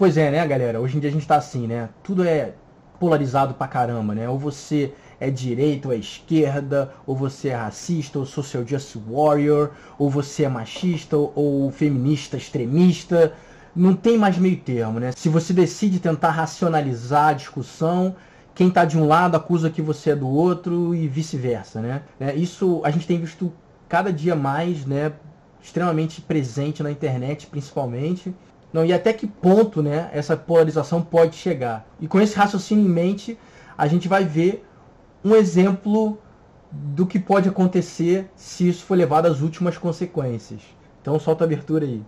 Pois é, né, galera? Hoje em dia a gente tá assim, né? Tudo é polarizado pra caramba, né? Ou você é direita ou é esquerda, ou você é racista, ou social justice warrior, ou você é machista, ou feminista extremista. Não tem mais meio termo, né? Se você decide tentar racionalizar a discussão, quem tá de um lado acusa que você é do outro e vice-versa, né? Isso a gente tem visto cada dia mais, né? Extremamente presente na internet, principalmente. Não, e até que ponto, né, essa polarização pode chegar. E com esse raciocínio em mente, a gente vai ver um exemplo do que pode acontecer se isso for levado às últimas consequências. Então solta a abertura aí.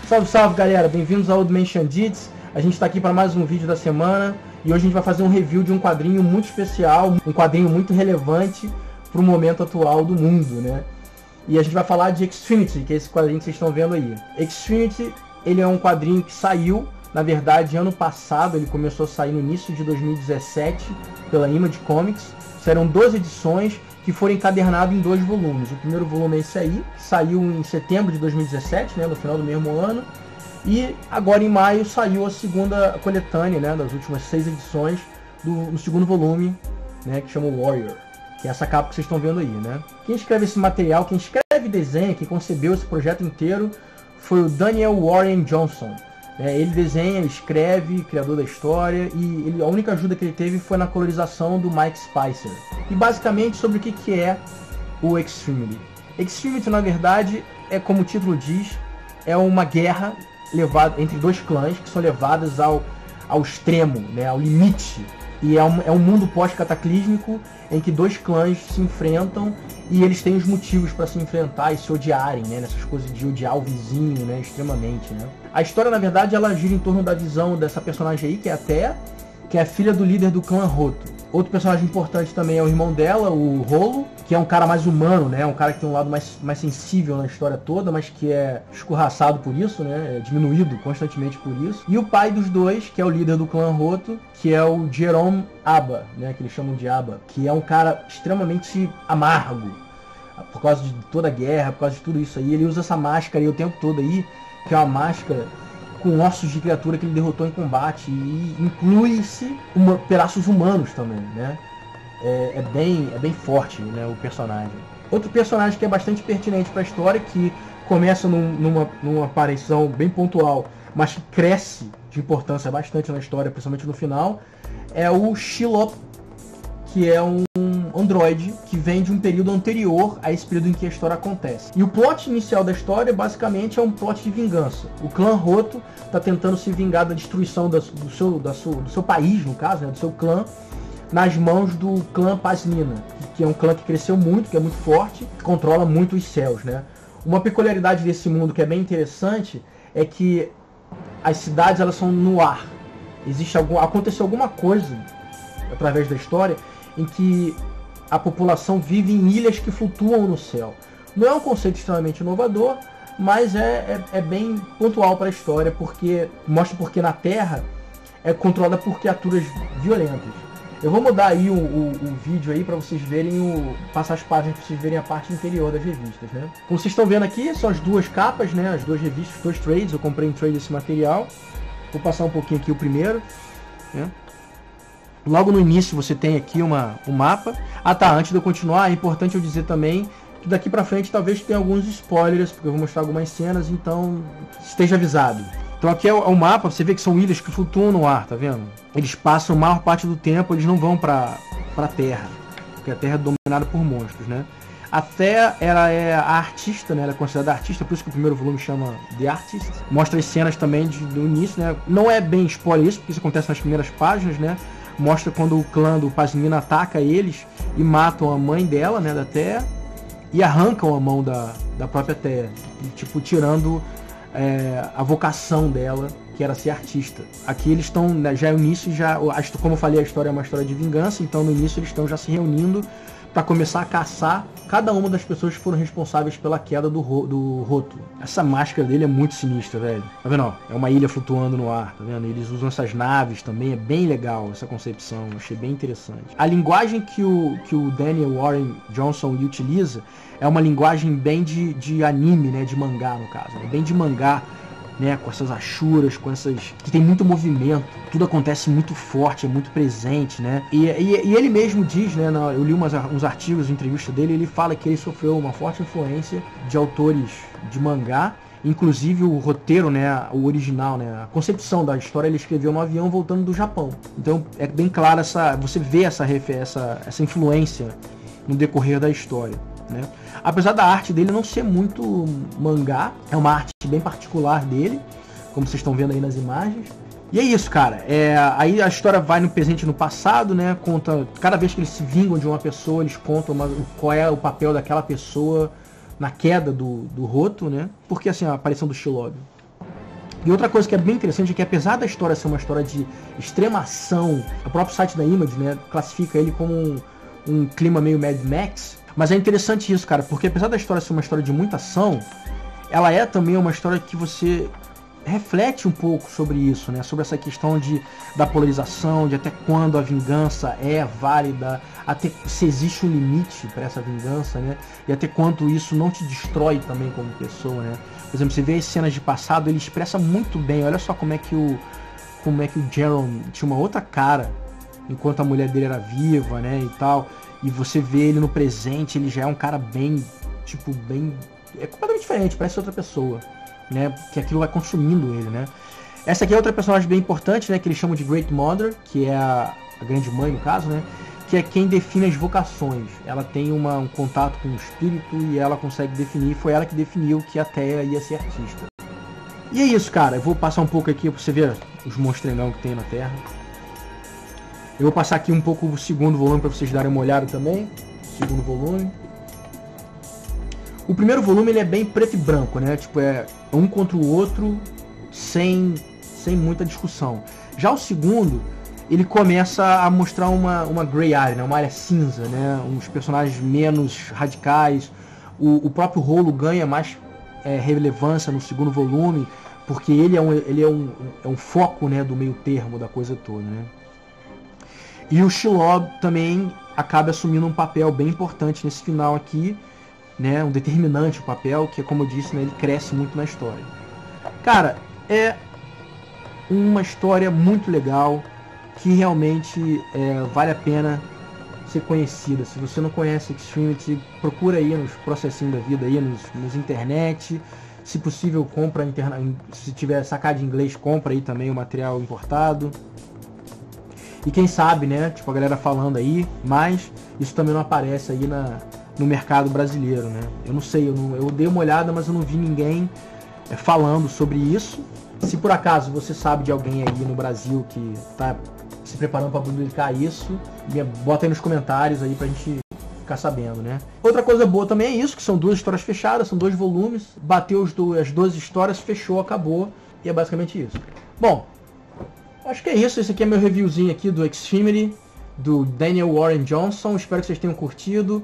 Salve, salve, galera! Bem-vindos ao Old Man Xandits. A gente está aqui para mais um vídeo da semana e hoje a gente vai fazer um review de um quadrinho muito especial, um quadrinho muito relevante para o momento atual do mundo, né? E a gente vai falar de Extremity, que é esse quadrinho que vocês estão vendo aí. Extremity, ele é um quadrinho que saiu, na verdade, ano passado. Ele começou a sair no início de 2017 pela Image Comics. Serão 12 edições que foram encadernadas em 2 volumes. O primeiro volume é esse aí, que saiu em setembro de 2017, né, no final do mesmo ano. E agora em maio saiu a segunda coletânea, né, das últimas 6 edições do segundo volume, né, que chama Warrior. Que é essa capa que vocês estão vendo aí, né? Quem escreve esse material, quem escreve e desenha, quem concebeu esse projeto inteiro foi o Daniel Warren Johnson. Ele desenha, escreve, criador da história, e a única ajuda que ele teve foi na colorização do Mike Spicer. E basicamente sobre o que é o Extremity. Extremity, na verdade, é como o título diz, é uma guerra levada entre 2 clãs que são levadas ao extremo, né, ao limite. E é um mundo pós-cataclísmico em que 2 clãs se enfrentam e eles têm os motivos para se enfrentar e se odiarem, né? Nessas coisas de odiar o vizinho, né? Extremamente, né? A história, na verdade, ela gira em torno da visão dessa personagem aí, que é a Thea, que é a filha do líder do clã Roto. Outro personagem importante também é o irmão dela, o Rolo, que é um cara mais humano, né? Um cara que tem um lado mais sensível na história toda, mas que é escorraçado por isso, né? É diminuído constantemente por isso. E o pai dos dois, que é o líder do clã Roto, que é o Jerome Abba, né? Que eles chamam de Abba, que é um cara extremamente amargo, por causa de toda a guerra, por causa de tudo isso aí. Ele usa essa máscara aí o tempo todo aí, que é uma máscara com ossos de criatura que ele derrotou em combate, e inclui-se pedaços humanos também, né? É bem forte, né, o personagem. Outro personagem que é bastante pertinente para a história, que começa numa aparição bem pontual, mas que cresce de importância bastante na história, principalmente no final, é o Shelob, que é um androide que vem de um período anterior a esse período em que a história acontece. E o plot inicial da história basicamente é um plot de vingança. O clã Roto está tentando se vingar da destruição do seu país, no caso, né, do seu clã, nas mãos do clã Pasmina, que é um clã que cresceu muito, que é muito forte, que controla muito os céus, né? Uma peculiaridade desse mundo que é bem interessante é que as cidades, elas são no ar. Aconteceu alguma coisa através da história em que a população vive em ilhas que flutuam no céu. Não é um conceito extremamente inovador, mas é bem pontual para a história, porque mostra porque na Terra é controlada por criaturas violentas. Eu vou mudar aí o vídeo aí para vocês verem, passar as páginas para vocês verem a parte interior das revistas, né? Como vocês estão vendo aqui, são as 2 capas, né? As 2 revistas, os 2 trades. Eu comprei em trade esse material. Vou passar um pouquinho aqui o primeiro, né? Logo no início você tem aqui um mapa. Ah tá, antes de eu continuar, é importante eu dizer também que daqui pra frente talvez tenha alguns spoilers, porque eu vou mostrar algumas cenas, então esteja avisado. Então aqui é o mapa, você vê que são ilhas que flutuam no ar, tá vendo? Eles passam a maior parte do tempo, eles não vão pra Terra, porque a Terra é dominada por monstros, né? A Thea, ela é a artista, né? Ela é considerada artista, por isso que o primeiro volume chama The Artist. Mostra as cenas também do início, né? Não é bem spoiler isso, porque isso acontece nas primeiras páginas, né? Mostra quando o clã do Pasmina ataca eles e matam a mãe dela, né, da Thea, e arrancam a mão da própria Thea, tipo, tirando a vocação dela, que era ser artista. Aqui eles estão, né, já é o início, como eu falei, a história é uma história de vingança, então no início eles estão já se reunindo para começar a caçar cada uma das pessoas que foram responsáveis pela queda do rótulo. Essa máscara dele é muito sinistra, velho. Tá vendo? Ó, é uma ilha flutuando no ar, tá vendo? Eles usam essas naves também, é bem legal essa concepção, achei bem interessante. A linguagem que o Daniel Warren Johnson utiliza é uma linguagem bem de anime, né? De mangá, no caso. Né? Bem de mangá, né, com essas achuras, com essas... que tem muito movimento, tudo acontece muito forte, é muito presente, né? E ele mesmo diz, né, eu li uns artigos, entrevista dele, ele fala que ele sofreu uma forte influência de autores de mangá, inclusive o roteiro, né, o original, né, a concepção da história ele escreveu no avião voltando do Japão. Então é bem claro você vê essa influência no decorrer da história, né? Apesar da arte dele não ser muito mangá, é uma arte bem particular dele, como vocês estão vendo aí nas imagens. E é isso, cara. Aí a história vai no presente e no passado, né? Conta, cada vez que eles se vingam de uma pessoa, eles contam qual é o papel daquela pessoa na queda do rótulo, né? Porque assim, a aparição do Shelob. E outra coisa que é bem interessante é que apesar da história ser uma história de extrema ação, o próprio site da Image, né, classifica ele como um clima meio Mad Max. Mas é interessante isso, cara, porque apesar da história ser uma história de muita ação, ela é também uma história que você reflete um pouco sobre isso, né? Sobre essa questão da polarização, de até quando a vingança é válida, até se existe um limite para essa vingança, né? E até quanto isso não te destrói também como pessoa, né? Por exemplo, você vê as cenas de passado, ele expressa muito bem. Olha só como é que o Jaron tinha uma outra cara enquanto a mulher dele era viva, né? E tal. E você vê ele no presente, ele já é um cara bem, é completamente diferente, parece outra pessoa, né? Que aquilo vai consumindo ele, né? Essa aqui é outra personagem bem importante, né? Que eles chamam de Great Mother, que é a grande mãe, no caso, né? Que é quem define as vocações. Ela tem um contato com o espírito e ela consegue definir, foi ela que definiu que a Theia ia ser artista. E é isso, cara. Eu vou passar um pouco aqui pra você ver os monstrengão que tem na Terra. Eu vou passar aqui um pouco o segundo volume para vocês darem uma olhada também. Segundo volume. O primeiro volume ele é bem preto e branco, né? Tipo, é um contra o outro, sem muita discussão. Já o segundo, ele começa a mostrar uma grey area, né? Uma área cinza, né? Uns personagens menos radicais. O próprio Rolo ganha mais relevância no segundo volume, porque ele é um foco, né, do meio termo da coisa toda, né? E o Shelob também acaba assumindo um papel bem importante nesse final aqui, né? Um determinante o papel, que como eu disse, né, ele cresce muito na história. Cara, é uma história muito legal, que realmente vale a pena ser conhecida. Se você não conhece Extremity, procura aí nos processinhos da vida, aí nos internet. Se possível, compra se tiver sacado de inglês, compra aí também o material importado. E quem sabe, né, tipo a galera falando aí, mas isso também não aparece aí no mercado brasileiro, né? Eu não sei, eu dei uma olhada, mas eu não vi ninguém falando sobre isso. Se por acaso você sabe de alguém aí no Brasil que tá se preparando para publicar isso, bota aí nos comentários aí pra gente ficar sabendo, né? Outra coisa boa também é isso, que são 2 histórias fechadas, são 2 volumes, bateu as 2 histórias, fechou, acabou, e é basicamente isso. Bom, acho que é isso. Esse aqui é meu reviewzinho aqui do Extremity, do Daniel Warren Johnson. Espero que vocês tenham curtido.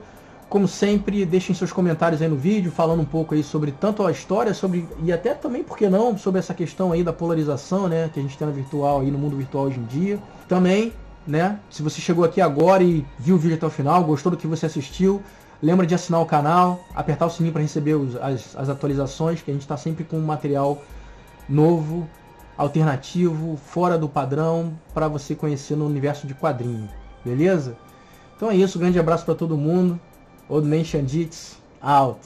Como sempre, deixem seus comentários aí no vídeo, falando um pouco aí sobre tanto a história, e até também, por que não, sobre essa questão aí da polarização, né, que a gente tem no mundo virtual hoje em dia. Também, né, se você chegou aqui agora e viu o vídeo até o final, gostou do que você assistiu, lembra de assinar o canal, apertar o sininho para receber as atualizações, que a gente está sempre com material novo, alternativo, fora do padrão, para você conhecer no universo de quadrinho, beleza? Então é isso, grande abraço para todo mundo, Old Man Shandits, out!